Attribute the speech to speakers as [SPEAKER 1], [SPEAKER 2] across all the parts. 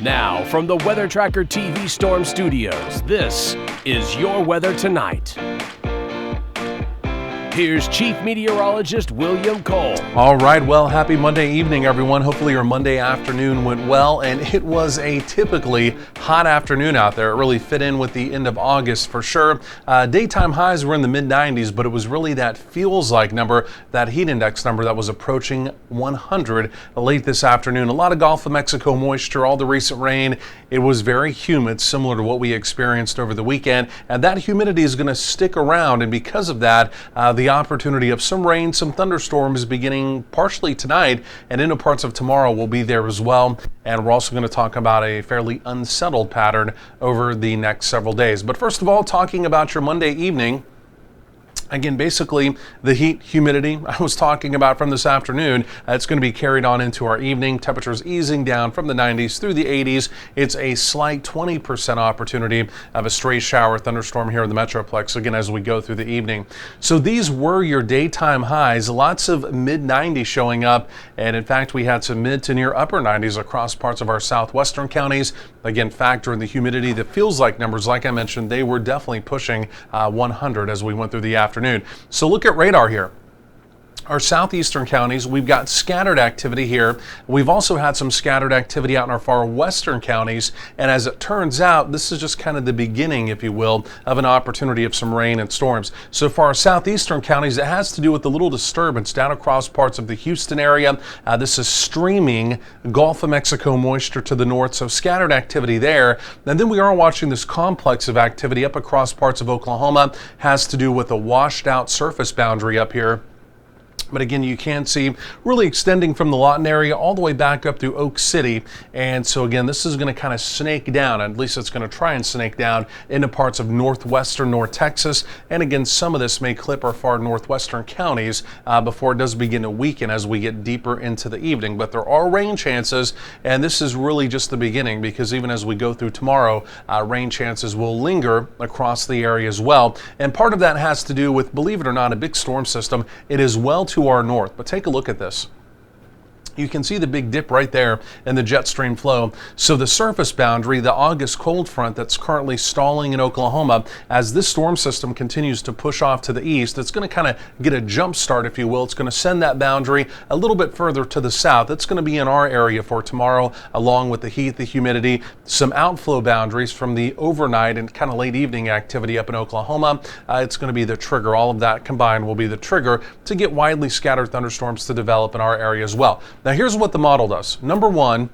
[SPEAKER 1] Now, from the Weather Tracker TV Storm Studios, this is your weather tonight. Here's Chief Meteorologist William Cole.
[SPEAKER 2] All right, well, happy Monday evening, everyone. Hopefully your Monday afternoon went well, and it was a typically hot afternoon out there. It really fit in with the end of August for sure. Daytime highs were in the mid-90s, but it was really that feels like number, that heat index number that was approaching 100 late this afternoon. A lot of Gulf of Mexico moisture, all the recent rain. It was very humid, similar to what we experienced over the weekend, and that humidity is going to stick around, and because of that, the opportunity of some rain, some thunderstorms beginning partially tonight and into parts of tomorrow will be there as well. And we're also going to talk about a fairly unsettled pattern over the next several days. But first of all, talking about your Monday evening. Again, basically, the heat, humidity I was talking about from this afternoon, it's going to be carried on into our evening. Temperatures easing down from the 90s through the 80s. It's a slight 20% opportunity of a stray shower thunderstorm here in the Metroplex, again, as we go through the evening. So these were your daytime highs. Lots of mid-90s showing up. And in fact, we had some mid to near upper 90s across parts of our southwestern counties. Again, factor in the humidity that feels like numbers, like I mentioned, they were definitely pushing 100 as we went through the afternoon. So look at radar here. Our southeastern counties, we've got scattered activity here. We've also had some scattered activity out in our far western counties. And as it turns out, this is just kind of the beginning, if you will, of an opportunity of some rain and storms. So for our southeastern counties, it has to do with the little disturbance down across parts of the Houston area. This is streaming Gulf of Mexico moisture to the north, so scattered activity there. And then we are watching this complex of activity up across parts of Oklahoma. Has to do with a washed out surface boundary up here. But again, you can see really extending from the Lawton area all the way back up through Oak City. And so again, this is going to kind of snake down, at least it's going to try and snake down into parts of northwestern North Texas. And again, some of this may clip our far northwestern counties before it does begin to weaken as we get deeper into the evening. But there are rain chances, and this is really just the beginning, because even as we go through tomorrow, rain chances will linger across the area as well. And part of that has to do with, believe it or not, a big storm system. It is well to our north, but take a look at this. You can see the big dip right there in the jet stream flow. So the surface boundary, the August cold front that's currently stalling in Oklahoma, as this storm system continues to push off to the east, it's going to kind of get a jump start, if you will. It's going to send that boundary a little bit further to the south. It's going to be in our area for tomorrow, along with the heat, the humidity, some outflow boundaries from the overnight and kind of late evening activity up in Oklahoma. It's going to be the trigger. All of that combined will be the trigger to get widely scattered thunderstorms to develop in our area as well. Now, here's what the model does. Number one,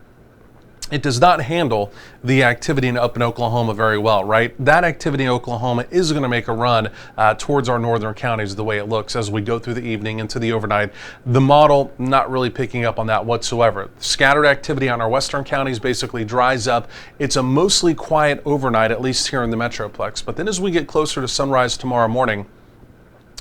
[SPEAKER 2] it does not handle the activity up in Oklahoma very well, right? That activity in Oklahoma is going to make a run towards our northern counties the way it looks as we go through the evening into the overnight. The model not really picking up on that whatsoever. Scattered activity on our western counties basically dries up. It's a mostly quiet overnight, at least here in the Metroplex. But then as we get closer to sunrise tomorrow morning,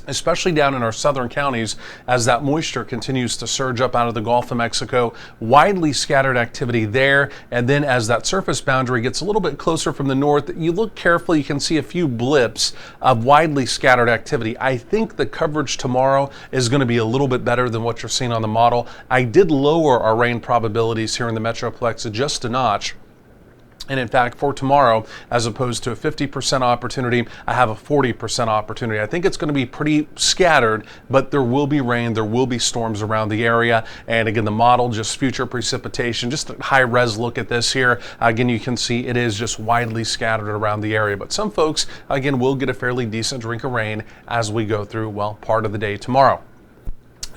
[SPEAKER 2] especially down in our southern counties, as that moisture continues to surge up out of the Gulf of Mexico, widely scattered activity there. And then as that surface boundary gets a little bit closer from the north, you look carefully, you can see a few blips of widely scattered activity. I think the coverage tomorrow is going to be a little bit better than what you're seeing on the model. I did lower our rain probabilities here in the Metroplex just a notch. And in fact, for tomorrow, as opposed to a 50% opportunity, I have a 40% opportunity. I think it's going to be pretty scattered, but there will be rain, there will be storms around the area. And again, the model, just future precipitation, just a high res look at this here. Again, you can see it is just widely scattered around the area. But some folks, again, will get a fairly decent drink of rain as we go through, well, part of the day tomorrow.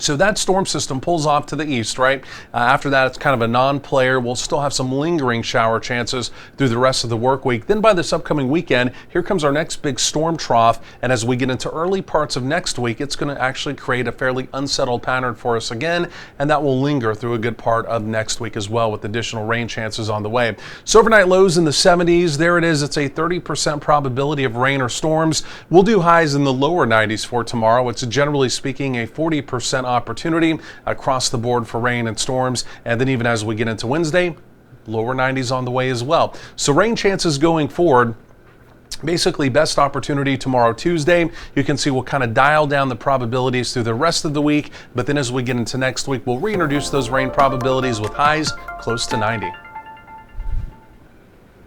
[SPEAKER 2] So that storm system pulls off to the east, right? After that, it's kind of a non-player. We'll still have some lingering shower chances through the rest of the work week. Then by this upcoming weekend, here comes our next big storm trough. And as we get into early parts of next week, it's going to actually create a fairly unsettled pattern for us again. And that will linger through a good part of next week as well, with additional rain chances on the way. So overnight lows in the 70s. There it is. It's a 30% probability of rain or storms. We'll do highs in the lower 90s for tomorrow. It's generally speaking a 40% opportunity across the board for rain and storms. And then even as we get into Wednesday, lower 90s on the way as well. So rain chances going forward, basically best opportunity tomorrow, Tuesday. You can see we'll kind of dial down the probabilities through the rest of the week. But then as we get into next week, we'll reintroduce those rain probabilities with highs close to 90.